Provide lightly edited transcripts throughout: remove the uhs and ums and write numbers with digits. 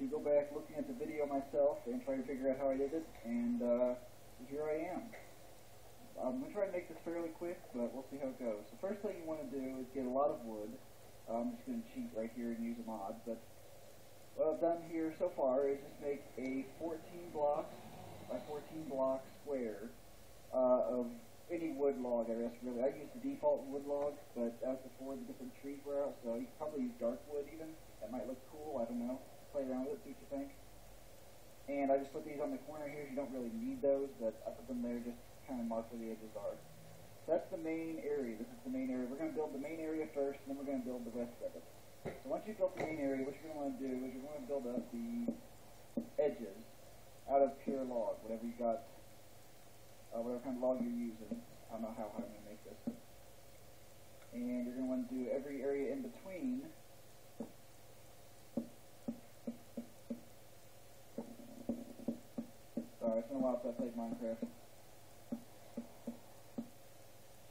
to go back looking at the video myself and try to figure out how I did it, and here I am. I'm going to try to make this fairly quick, but we'll see how it goes. The first thing you want to do is get a lot of wood. I'm just going to cheat right here and use a mod, but what I've done here so far is just make a 14 block by 14 block square of any wood log, I guess, really. I used the default wood log, but that was before the different trees were out, so you could probably use dark wood even. That might look cool, I don't know. Play around with it, see what you think. And I just put these on the corner here. You don't really need those, but I put them there just to kind of mark where the edges are. So that's the main area. This is the main area. We're going to build the main area first, and then we're going to build the rest of it. So once you've built the main area, what you're going to want to do is you're going to build up the edges out of pure log, whatever you got, whatever kind of log you're using. I don't know how I'm going to make this. And you're going to want to do every area in between. Sorry, it's been a while since I played Minecraft.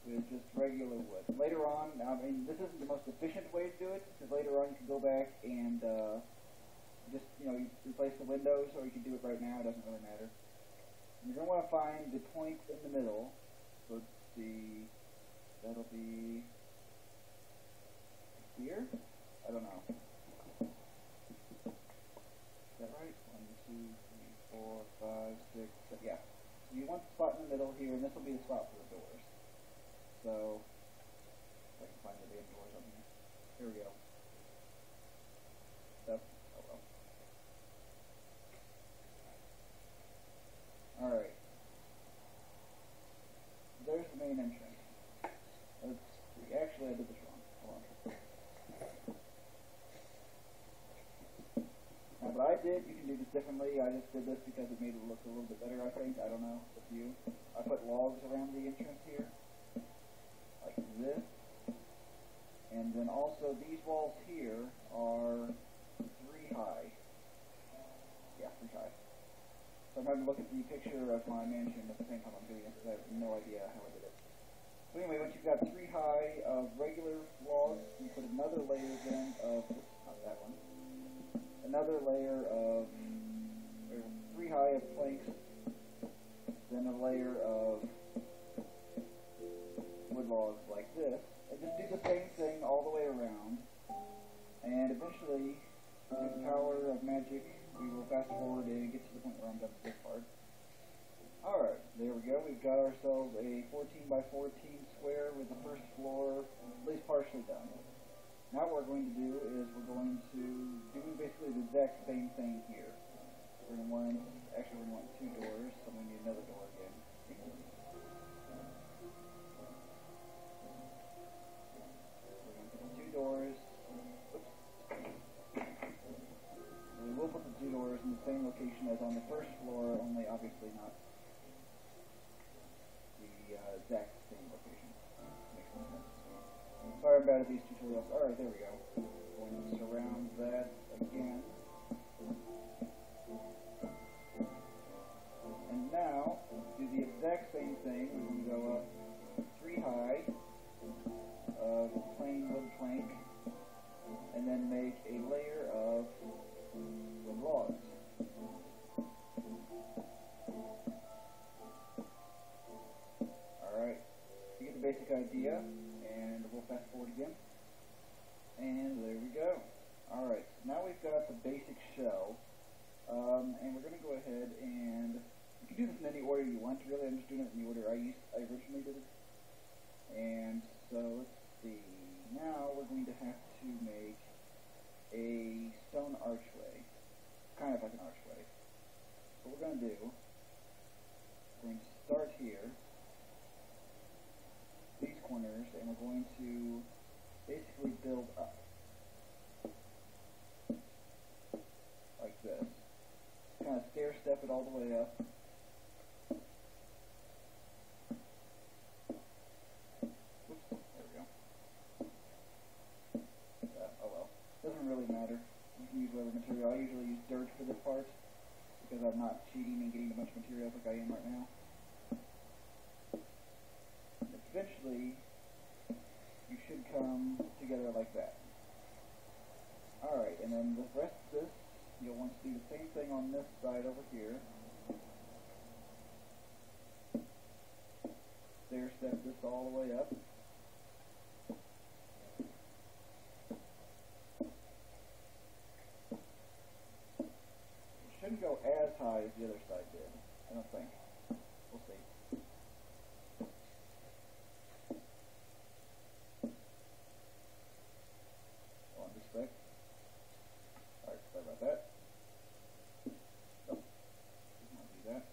With just regular wood. Later on, I mean, this isn't the most efficient way to do it, because later on you can go back and just, you know, you replace the windows, or you can do it right now, it doesn't really matter. You're going to want to find the point in the middle. So that'll be here? I don't know. Is that right? 1, 2, 3, 4, 5, 6, 7, yeah. So you want the spot in the middle here, and this will be the spot for the doors. So, if I can find the damn doors on here. Here we go. Stuff. Oh well. Alright. There's the main entrance. Let's see. Actually, I did this wrong. Hold on. Now, what I did, you can do this differently. I just did this because it made it look a little bit better, I think. I don't know. With you. I put logs around the entrance here. Like this. And then also, these walls here are 3 high. Yeah, 3 high. So I'm having to look at the picture of my mansion at the same time I'm doing it, because I have no idea how I did it. So anyway, once you've got 3 high of regular logs, you put another layer then of, oops, not that one, another layer of 3 high of planks, then a layer of wood logs like this, and just do the same thing all the way around, and eventually, with the power of magic, we will fast forward and get to the point where I'm done with this part. Alright, there we go. We've got ourselves a 14 by 14 square with the first floor at least partially done. Now what we're going to do is we're going to do basically the exact same thing here. We're going to want, actually we're going to want 2 doors, so we need another door again. We're going to put the 2 doors. We will put the 2 doors in the same location as on the first floor, only obviously not the exact same location. Makes no sense. Sorry about these tutorials. Alright, there we go. Going to surround that again. And now, do the exact same thing. We're going to go up 3 high of plain wood plank, and then make a layer of wood logs. Alright, you get the basic idea, and we'll fast forward again. And there we go. Alright, so now we've got the basic shell, and we're going to go ahead and, you can do this in any order you want, really. I'm just doing it in the order I originally did it. And so, let's see, now we're going to have to make a stone archway, kind of like an archway. What we're going to do, we're going to start here, these corners, and we're going to basically build up, like this. Kind of stair step it all the way up. Oops, there we go. Oh well. Doesn't really matter. You can use whatever material. I usually use dirt for this part, because I'm not cheating and getting a bunch of materials like I am right now. Eventually, you should come together like that. Alright, and then the rest of this, you'll want to do the same thing on this side over here. Stair step this all the way up. It shouldn't go as high as the other side did, I don't think. We'll see. On this spec. Alright, sorry about that. Nope. Didn't want to do that.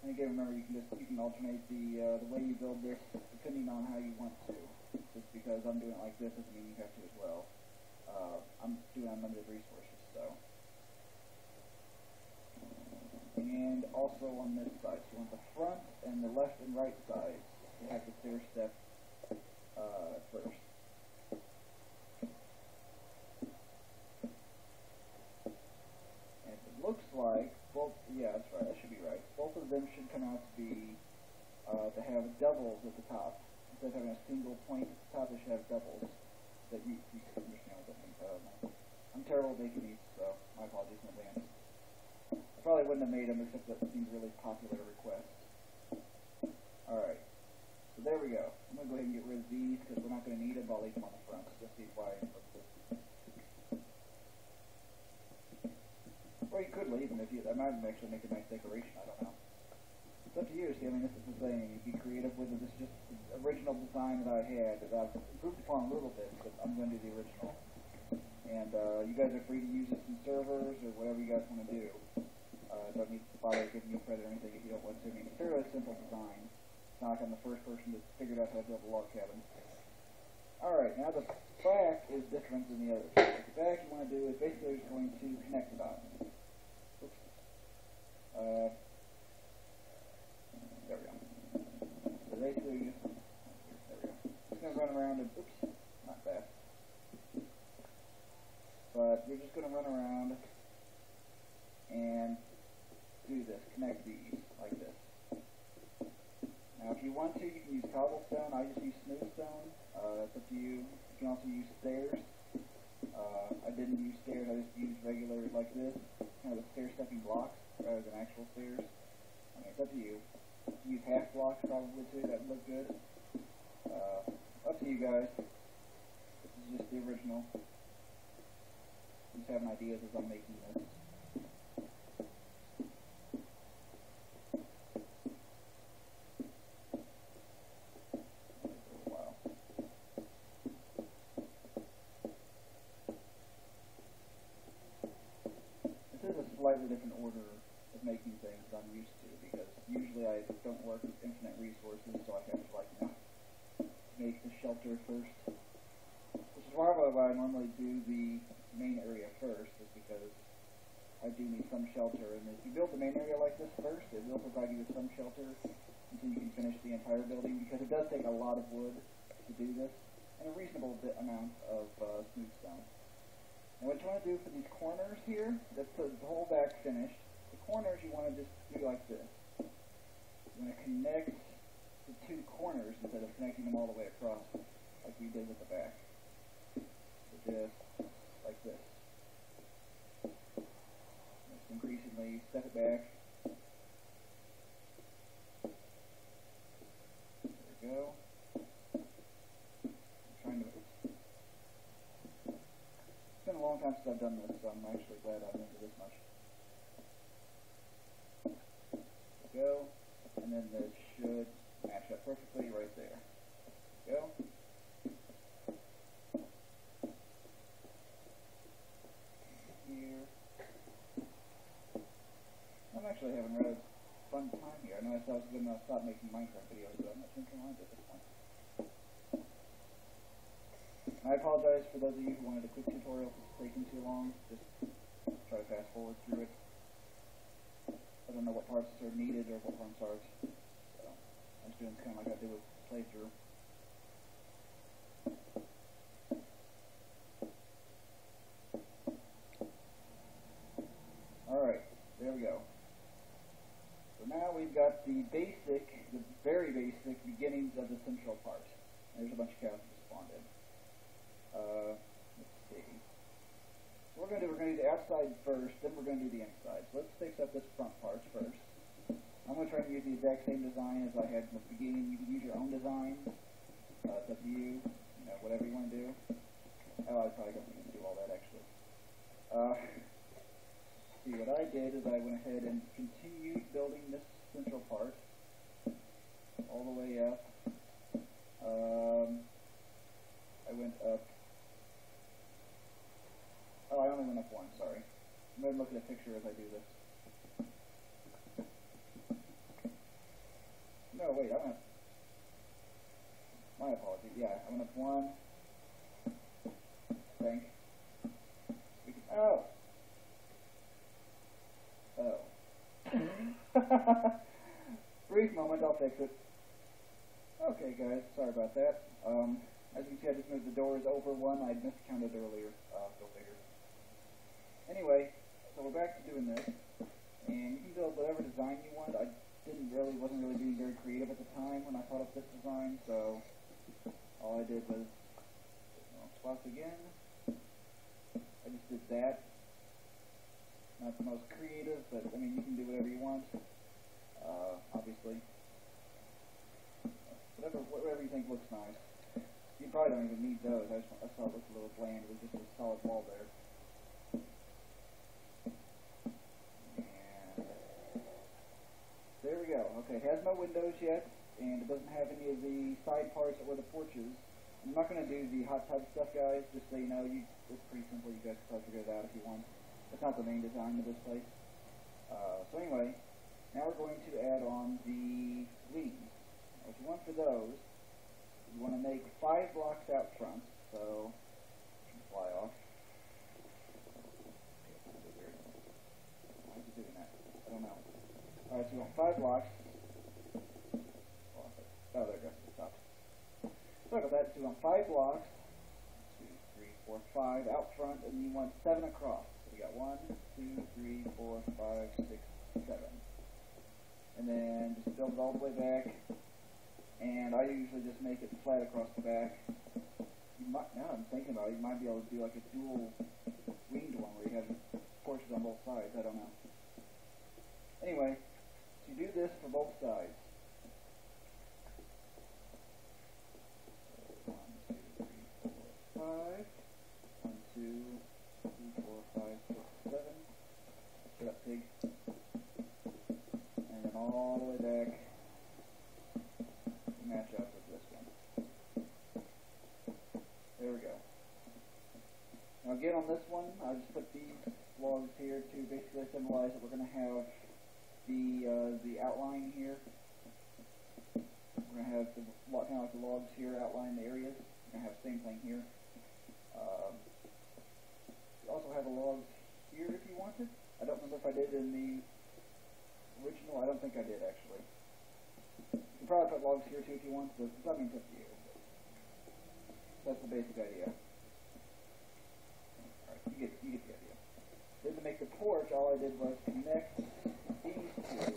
And again, remember you can alternate the way you build this depending on how you want to. Just because I'm doing it like this doesn't mean you have to as well. I'm doing unlimited resources, so. And also on this side, so you want the front and the left and right sides to have the stair step first. And it looks like both, yeah, that's right, that should be right. Both of them should come out to be, to have doubles at the top. Instead of having a single point at the top, they should have doubles. That you understand what that means. I'm terrible at making these, so my apologies in advance. I probably wouldn't have made them except that seems really popular request. Alright, so there we go. I'm going to go ahead and get rid of these because we're not going to need them, but I'll leave them on the front. Just see why. Or you could leave them if you, that might actually make a nice decoration, I don't know. It's up to you. See, I mean, this is the thing. You be creative with it. This is just the original design that I had that I've improved upon a little bit, but I'm going to do the original. And you guys are free to use this in servers or whatever you guys want to do. Don't need to bother giving you credit or anything if you don't want to. I mean, it's a fairly simple design. It's not like I'm the first person that figured out how to build a log cabin. Alright, now the back is different than the others. The back you want to do is basically just going to connect the dots. Oops. There we go. So basically, there we go. Just going to run around and, oops, not fast. But you're just going to run around and do this, connect these, like this. Now if you want to, you can use cobblestone. I just use smooth stone. That's up to you. You can also use stairs. I didn't use stairs, I just used regular, like this, kind of the stair-stepping blocks, rather than actual stairs. I mean, it's up to you. Use half blocks probably too, that would look good. Up to you guys. This is just the original. Just having ideas as I'm making this. Slightly different order of making things than I'm used to, because usually I don't work with infinite resources, so I have to, like, you know, make the shelter first. Which is why I normally do the main area first, is because I do need some shelter, and if you build the main area like this first, it will provide you with some shelter until you can finish the entire building, because it does take a lot of wood to do this, and a reasonable amount of smooth stone. And what you want to do for these corners here, that's the whole back finished. The corners you want to just do like this. You want to connect the two corners instead of connecting them all the way across, like we did with the back. So just like this. Just increasingly step it back. There we go. I'm trying to. It's been a long time since I've done this, so I'm actually glad I'm into this much. There we go. And then this should match up perfectly right there. There we go. Here. I'm actually having a rather fun time here. I know I said I was going to stop making Minecraft videos, but I'm not thinking around at this point. I apologize for those of you who wanted a quick tutorial if it's taking too long. Just try to fast forward through it. I don't know what parts are needed or what ones aren't. So I'm just doing kind of like I do with playthrough. Alright, there we go. So now we've got the basic, the very basic beginnings of the central part. There's a bunch of cows that spawned in. Let's see. So we're going to do the outside first, then we're going to do the inside. So let's fix up this front part first. I'm going to try to use the exact same design as I had in the beginning. You can use your own design. It's up to you. You know, whatever you want to do. Oh, I probably don't need to do all that actually. See, what I did is I went ahead and continued building this central part all the way up. I went up. Oh, I only went up one, sorry. I'm going to look at a picture as I do this. No, wait, I went up. My apologies. Yeah, I went up one. Think. Oh. Brief moment, I'll fix it. Okay, guys, sorry about that. As you can see, I just moved the doors over one. I miscounted earlier. Go figure. Anyway, so we're back to doing this, and you can build whatever design you want. I wasn't really being very creative at the time when I thought up this design, so all I did was spots again. I just did that. Not the most creative, but I mean you can do whatever you want. Obviously, whatever you think looks nice. You probably don't even need those. I saw it looked a little bland. It was just a solid wall there. There we go. Okay, it has no windows yet, and it doesn't have any of the side parts or the porches. I'm not going to do the hot tub stuff, guys, just so you know. It's pretty simple. You guys can probably figure it out if you want. It's not the main design of this place. So anyway, now we're going to add on the wings. What you want for those, you want to make 5 blocks out front, so you can fly off. Why is it doing that? I don't know. Alright, so you want 5 blocks. Oh, there it goes. It stopped. Sorry about that. So you want 5 blocks. 2, 3, 4, 5 out front, and you want 7 across. So we got 1, 2, 3, 4, 5, 6, 7. And then just build it all the way back. And I usually just make it flat across the back. You might, now I'm thinking about it, you might be able to do like a dual winged one where you have porches on both sides. I don't know. Anyway, so you do this for both sides. 1, 2, 3, 4, 5. 1, 2, 3, 4, 5, 6, 7. Shut up, pig. And then all the way back. Match up with this one. There we go. Now again on this one, I just put these logs here to basically symbolize that we're going to have the outline here. We're going to have the kind of like the logs here outline the areas. We're going to have the same thing here. You also have the logs here if you wanted. I don't remember if I did in the original. I don't think I did actually. You can probably put logs here too if you want, but it's up to you. That's the basic idea. Alright, you get the idea. Then to make the porch, all I did was connect these two